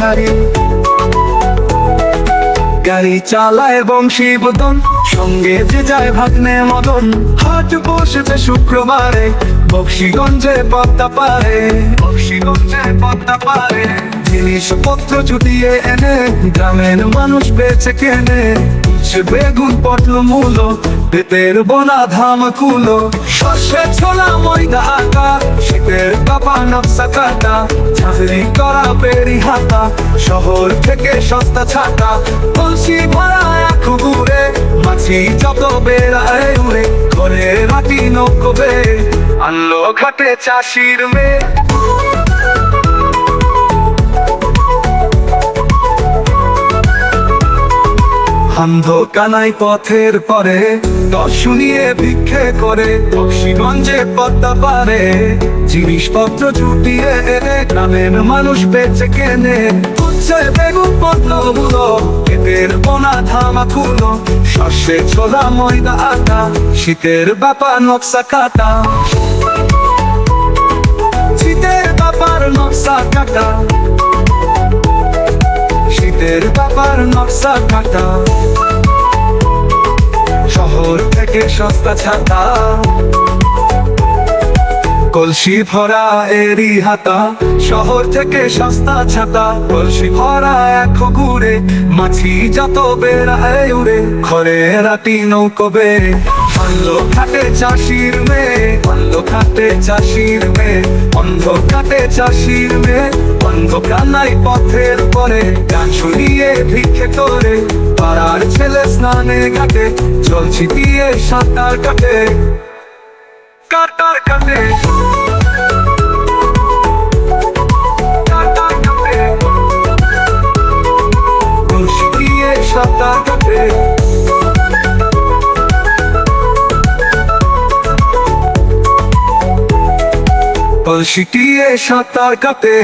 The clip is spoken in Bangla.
ধারে। গাড়ি চালায় বংশী বদন, সঙ্গে যে যায় ভাগ্নে মদন। হাট বসেছে শুক্রবারে বক্সিগঞ্জে পদ্মা পারে, বক্সিগঞ্জে পদ্মা পারে। জিনিসপত্র জুটিয়ে এনে গ্রামের মানুষ বেচে কেনে। উচ্ছে বেগুন পটল মূলো, পেঁপের বোনা ধাম কুলো। সর্ষে ছোলা ময়দা আটা, শীতের কাপা নকশা কাটা। ঝাঁঝরি করা বেরি হাতা, শহর থেকে সস্তা ছাতা। কলসি ভরা এক ঘুরে, মাছি যত বেড়ায় উড়ে। ঘরে রাখি নৌকোবে, আনলো ঘাটে চাষির মেয়ে। হান্ধ কানাই পথের পরে, দশ শুনিয়ে ভিক্ষে করে। বক্সিগঞ্জে পদ্মা পারে, জিনিসপত্র জুটিয়ে এনে গ্রামের মানুষ বেচে কেনে। উচ্ছে বেগুন পটল মূলো, পেঁপের বোনা ধামা কুলো। সর্ষে ছোলা ময়দা আটা, শীতের ব্যাপার নকশা কাটা। শীতের ব্যাপার নকশা কাটা, শীতের ব্যাপার নকশা কাটা। শহর থেকে সস্তা ছাতা, কলসি ভরা এরি হাতা। শহর থেকে সস্তা ছাতা, কলসি ভরা এক ঘুরে। মাছি যত বেড়ায় উড়ে, ঘরে রাতি নৌকোবে। আনলো ঘাটে চাষির মেয়ে, আনলো ঘাটে চাষির মেয়ে। অন্ধ ঘাটে চাষির মেয়ে, অন্ধ কানাই পথের পরে। গান শুনিয়ে ভিক্ষে করে, পাড়ার ছেলে স্নানে ঘাটে। জল ছিটিয়ে সাঁতার কাটে, কাটার কাটে। সাঁতার কাটে, কলসি দিয়ে সাঁতার কাটে।